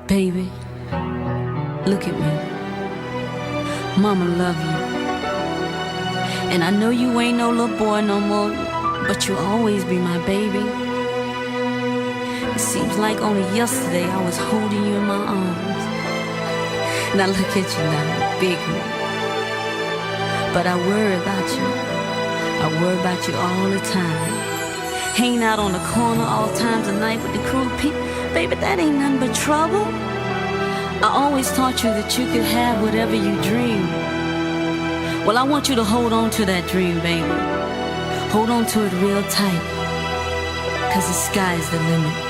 Baby, look at me. Mama love you. And I know you ain't no little boy no more, but you'll always be my baby. It seems like only yesterday I was holding you in my arms. Now look at you now, big one. But I worry about you. I worry about you all the time. Hanging out on the corner all times of night with the cruel people. Baby, that ain't nothing but trouble. I always taught you that you could have whatever you dream. Well, I want you to hold on to that dream, baby. Hold on to it real tight, 'cause the sky's the limit.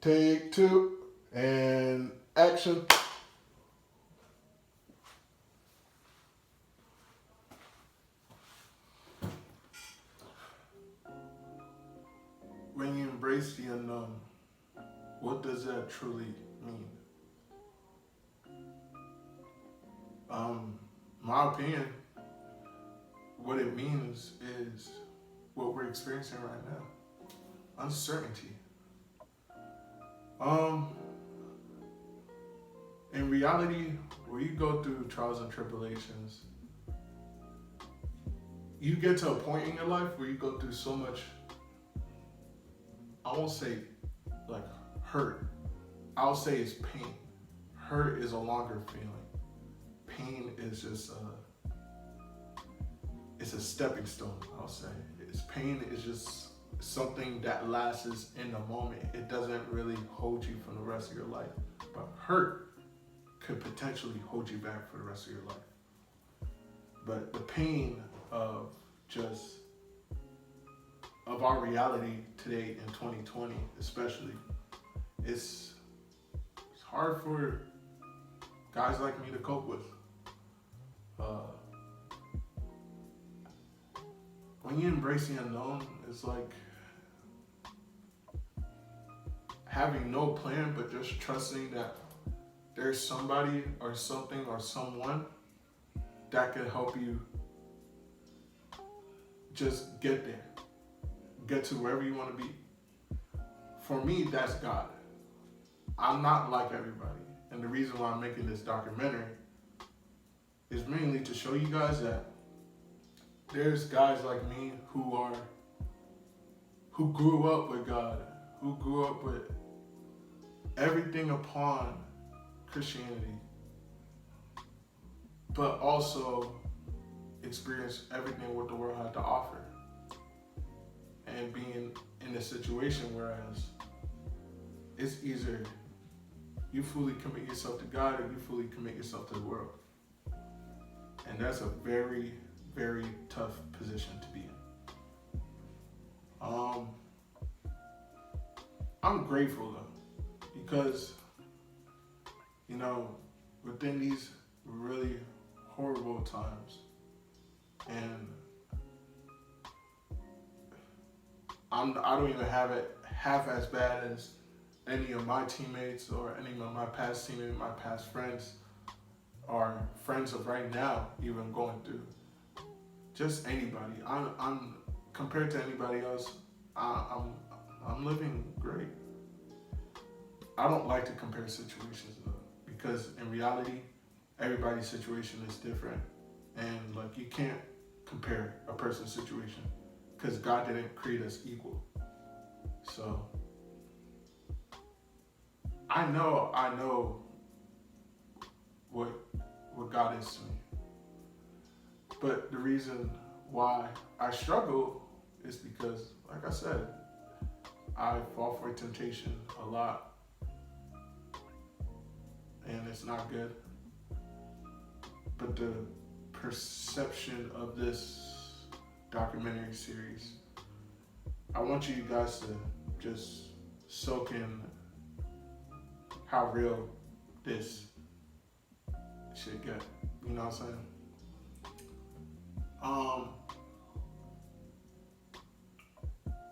Take two and action. When you embrace the unknown, what does that truly mean? My opinion, what it means is what we're experiencing right now. Uncertainty. In reality, where you go through trials and tribulations, you get to a point in your life where you go through so much, I won't say like hurt, I'll say it's pain. Hurt is a longer feeling. Pain is just it's a stepping stone, I'll say. Pain is just something that lasts in the moment. It doesn't really hold you for the rest of your life. But hurt could potentially hold you back for the rest of your life. But the pain of our reality today in 2020, especially, it's hard for guys like me to cope with. When you embrace the unknown, it's like having no plan, but just trusting that there's somebody or something or someone that could help you just get there, get to wherever you want to be. For me, that's God. I'm not like everybody. And the reason why I'm making this documentary is mainly to show you guys that there's guys like me who grew up with God, who grew up with everything upon Christianity, but also experienced everything what the world had to offer. And being in a situation whereas it's either you fully commit yourself to God or you fully commit yourself to the world. And that's a very, very tough position to be in. I'm grateful though, because, you know, within these really horrible times, and I don't even have it half as bad as any of my teammates or any of my past teammates, my past friends, or friends of right now even going through. Just anybody. I'm compared to anybody else, I'm living great. I don't like to compare situations though, because in reality, everybody's situation is different, and like you can't compare a person's situation because God didn't create us equal. So I know what God is to me. But the reason why I struggle is because, like I said, I fall for temptation a lot, and it's not good. But the perception of this documentary series, I want you guys to just soak in how real this should get. You know what I'm saying?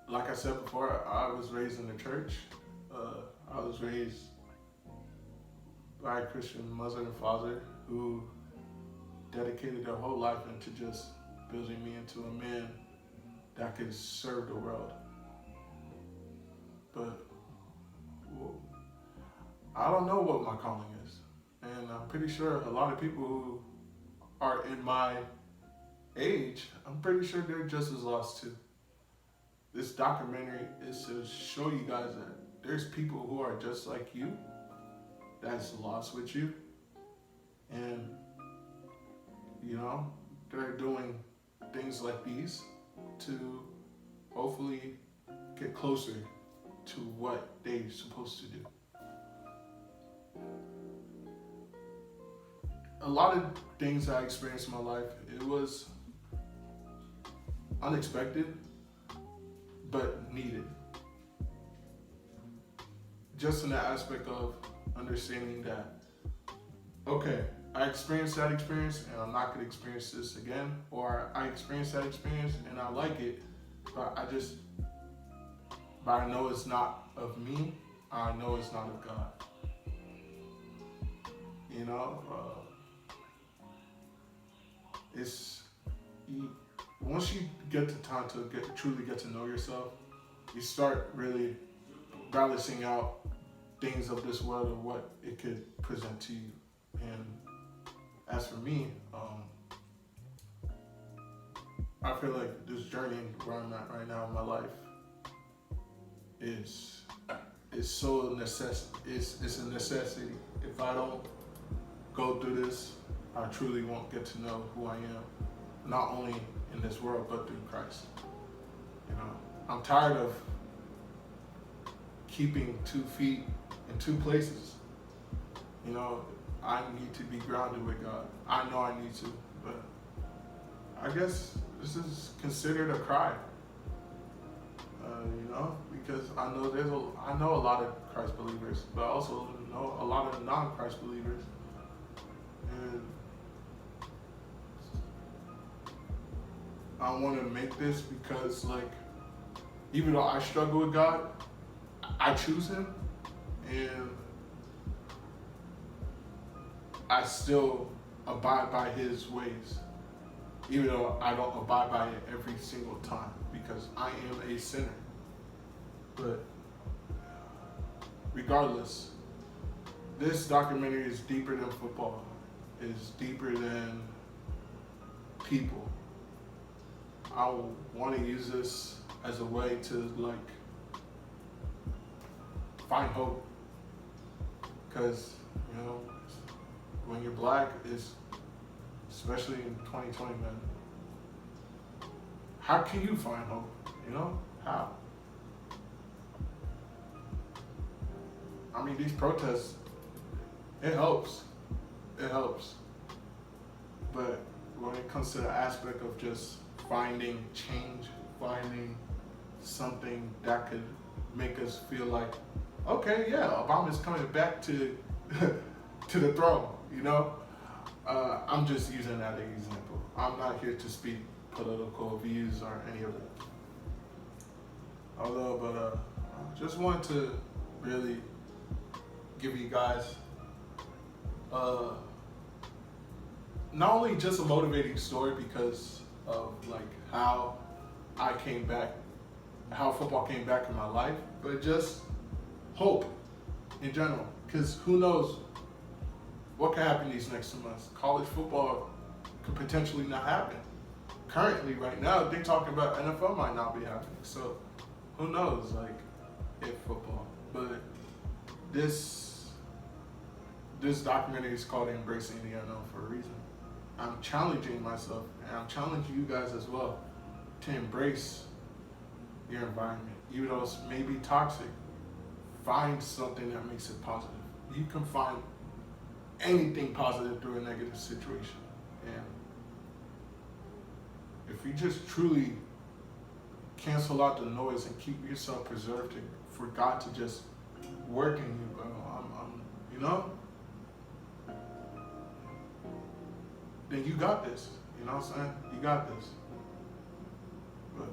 Like I said before, I was raised in the church. I was raised by a Christian mother and father who dedicated their whole life into just building me into a man that could serve the world. But I don't know what my calling is. And I'm pretty sure a lot of people who are in my age, I'm pretty sure they're just as lost too. This documentary is to show you guys that there's people who are just like you, that's lost with you. And, you know, they're doing things like these to hopefully get closer to what they're supposed to do. A lot of things I experienced in my life, it was unexpected, but needed. Just in the aspect of understanding that, okay, I experienced that experience and I'm not gonna experience this again, or I experienced that experience and I like it, but I know it's not of me, I know it's not of God. You know, once you get the time to truly get to know yourself, you start really balancing out things of this world and what it could present to you. And as for me, I feel like this journey where I'm at right now in my life is so it's a necessity. If I don't go through this, I truly won't get to know who I am, not only in this world, but through Christ. You know, I'm tired of keeping 2 feet in 2 places. You know, I need to be grounded with God. I know I need to, but I guess this is considered a cry. You know, because I know a lot of Christ believers, but I also know a lot of non-Christ believers. And I want to make this because, like, even though I struggle with God, I choose Him, and I still abide by His ways, even though I don't abide by it every single time, because I am a sinner. But regardless, this documentary is deeper than football. It's deeper than people. I want to use this as a way to, like, find hope. Because, you know, when you're black, especially in 2020, man, how can you find hope? You know, how? I mean, these protests, it helps. It helps. But when it comes to the aspect of just finding change, finding something that could make us feel like, okay, yeah, Obama's coming back to to the throne, you know? I'm just using that as an example. I'm not here to speak political views or any of that. But I just wanted to really give you guys not only just a motivating story because of, like, how I came back, how football came back in my life, but just hope in general. Because who knows what could happen these next 2 months. College football could potentially not happen. Currently, right now, they're talking about NFL might not be happening. So who knows, like, if football. But this documentary is called Embracing the Unknown for a reason. I'm challenging myself, and I'm challenging you guys as well to embrace your environment. Even though it's maybe toxic, find something that makes it positive. You can find anything positive through a negative situation. And if you just truly cancel out the noise and keep yourself preserved for God to just work in you, bro, you know, then you got this. You know what I'm saying? You got this. But